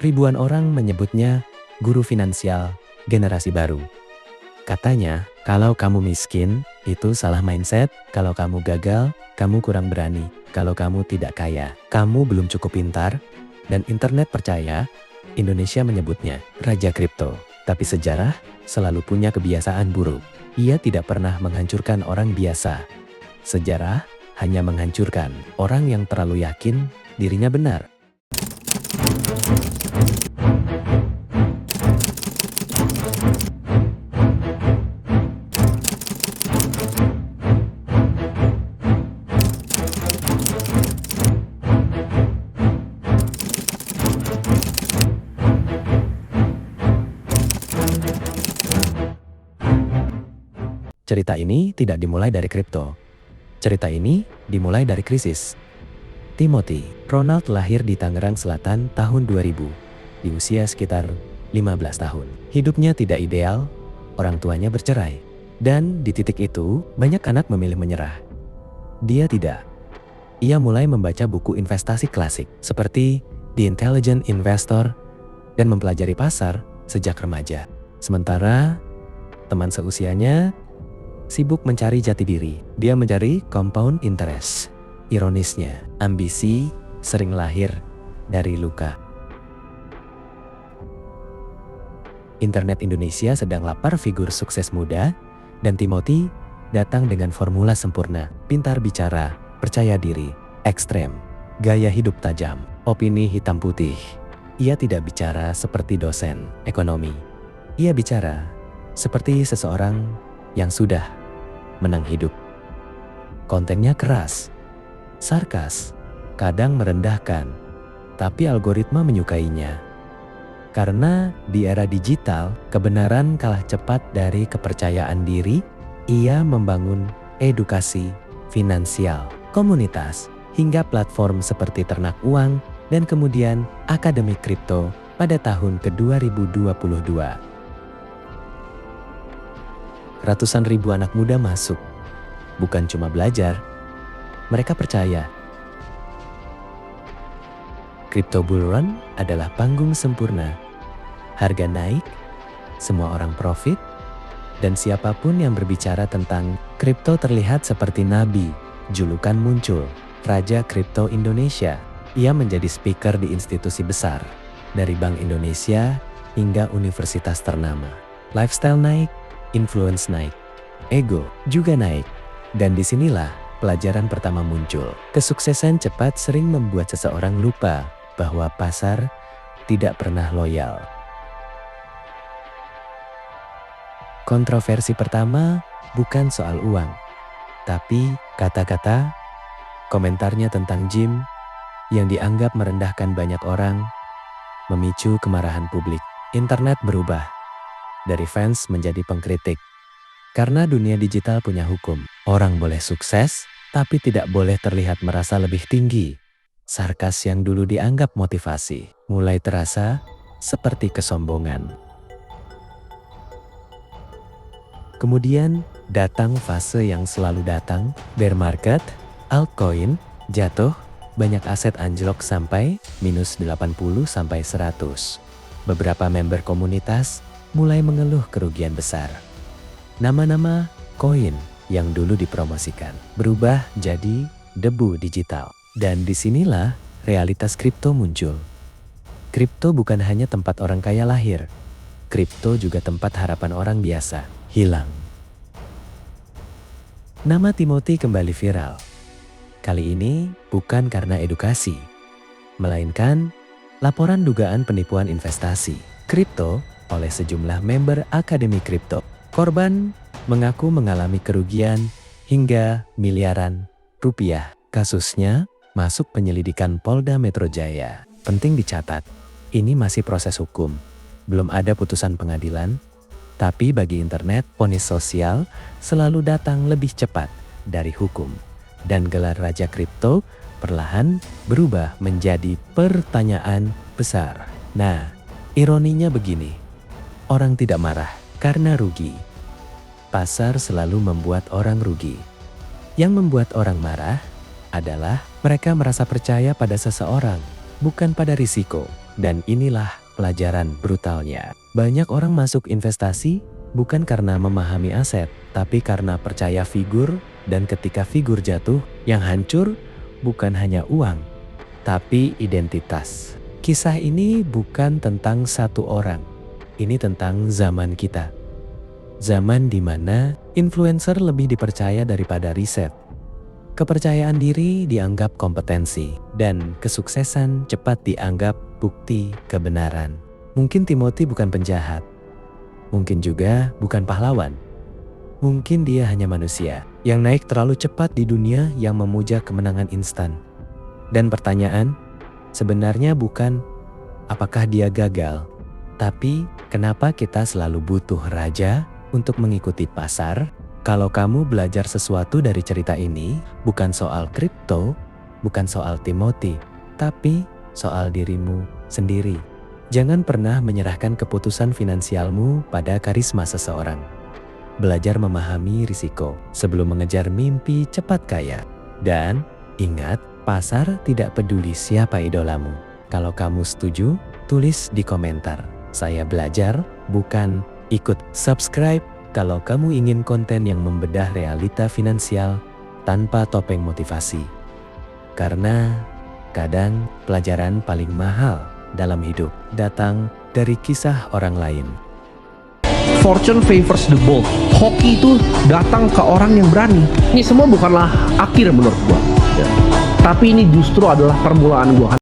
Ribuan orang menyebutnya guru finansial generasi baru. Katanya, kalau kamu miskin, itu salah mindset. Kalau kamu gagal, kamu kurang berani. Kalau kamu tidak kaya, kamu belum cukup pintar. Dan internet percaya, Indonesia menyebutnya Raja Kripto. Tapi sejarah selalu punya kebiasaan buruk. Ia tidak pernah menghancurkan orang biasa. Sejarah hanya menghancurkan orang yang terlalu yakin dirinya benar. Cerita ini tidak dimulai dari kripto. Cerita ini dimulai dari krisis. Timothy Ronald lahir di Tangerang Selatan tahun 2000, di usia sekitar 15 tahun. Hidupnya tidak ideal, orang tuanya bercerai. Dan di titik itu, banyak anak memilih menyerah. Dia tidak. Ia mulai membaca buku investasi klasik, seperti The Intelligent Investor, dan mempelajari pasar sejak remaja. Sementara, teman seusianya sibuk mencari jati diri. Dia mencari compound interest. Ironisnya, ambisi sering lahir dari luka. Internet Indonesia sedang lapar figur sukses muda, dan Timothy datang dengan formula sempurna. Pintar bicara, percaya diri, ekstrem, gaya hidup tajam, opini hitam putih. Ia tidak bicara seperti dosen ekonomi. Ia bicara seperti seseorang yang sudah menang hidup. Kontennya keras, sarkas, kadang merendahkan, tapi algoritma menyukainya. Karena di era digital, kebenaran kalah cepat dari kepercayaan diri. Ia membangun edukasi finansial, komunitas, hingga platform seperti Ternak Uang, dan kemudian Akademi Kripto pada tahun ke-2022. Ratusan ribu anak muda masuk, bukan cuma belajar, mereka percaya. Crypto Bull Run adalah panggung sempurna. Harga naik, semua orang profit, dan siapapun yang berbicara tentang kripto terlihat seperti nabi. Julukan muncul, Raja Kripto Indonesia. Ia menjadi speaker di institusi besar, dari Bank Indonesia hingga universitas ternama. Lifestyle naik, influence naik, ego juga naik. Dan disinilah pelajaran pertama muncul. Kesuksesan cepat sering membuat seseorang lupa bahwa pasar tidak pernah loyal. Kontroversi pertama bukan soal uang, tapi kata-kata, komentarnya tentang Jim yang dianggap merendahkan banyak orang, memicu kemarahan publik. Internet berubah dari fans menjadi pengkritik. Karena dunia digital punya hukum. Orang boleh sukses, tapi tidak boleh terlihat merasa lebih tinggi. Sarkas yang dulu dianggap motivasi, mulai terasa seperti kesombongan. Kemudian datang fase yang selalu datang, bear market, altcoin jatuh, banyak aset anjlok sampai minus 80 sampai 100. Beberapa member komunitas mulai mengeluh kerugian besar. Nama-nama koin yang dulu dipromosikan berubah jadi debu digital. Dan disinilah realitas kripto muncul. Kripto bukan hanya tempat orang kaya lahir. Kripto juga tempat harapan orang biasa hilang. Nama Timothy kembali viral. Kali ini bukan karena edukasi, melainkan laporan dugaan penipuan investasi kripto oleh sejumlah member Akademi Kripto. Korban mengaku mengalami kerugian hingga miliaran rupiah. Kasusnya masuk penyelidikan Polda Metro Jaya. Penting dicatat, ini masih proses hukum. Belum ada putusan pengadilan, tapi bagi internet, vonis sosial selalu datang lebih cepat dari hukum. Dan gelar Raja Kripto perlahan berubah menjadi pertanyaan besar. Nah, ironinya begini. Orang tidak marah karena rugi. Pasar selalu membuat orang rugi. Yang membuat orang marah adalah mereka merasa percaya pada seseorang, bukan pada risiko. Dan inilah pelajaran brutalnya. Banyak orang masuk investasi bukan karena memahami aset, tapi karena percaya figur, dan ketika figur jatuh, yang hancur bukan hanya uang, tapi identitas. Kisah ini bukan tentang satu orang, ini tentang zaman kita. Zaman di mana influencer lebih dipercaya daripada riset. Kepercayaan diri dianggap kompetensi, dan kesuksesan cepat dianggap bukti kebenaran. Mungkin Timothy bukan penjahat, mungkin juga bukan pahlawan. Mungkin dia hanya manusia yang naik terlalu cepat di dunia yang memuja kemenangan instan. Dan pertanyaan sebenarnya bukan apakah dia gagal, tapi kenapa kita selalu butuh raja untuk mengikuti pasar. Kalau kamu belajar sesuatu dari cerita ini, bukan soal kripto, bukan soal Timothy, tapi soal dirimu sendiri. Jangan pernah menyerahkan keputusan finansialmu pada karisma seseorang. Belajar memahami risiko sebelum mengejar mimpi cepat kaya. Dan ingat, pasar tidak peduli siapa idolamu. Kalau kamu setuju, tulis di komentar. Saya belajar, bukan ikut. Subscribe kalau kamu ingin konten yang membedah realita finansial tanpa topeng motivasi. Karena kadang pelajaran paling mahal dalam hidup datang dari kisah orang lain. Fortune favors the bold. Hoki itu datang ke orang yang berani. Ini semua bukanlah akhir menurut gua, ya. Tapi ini justru adalah permulaan gua.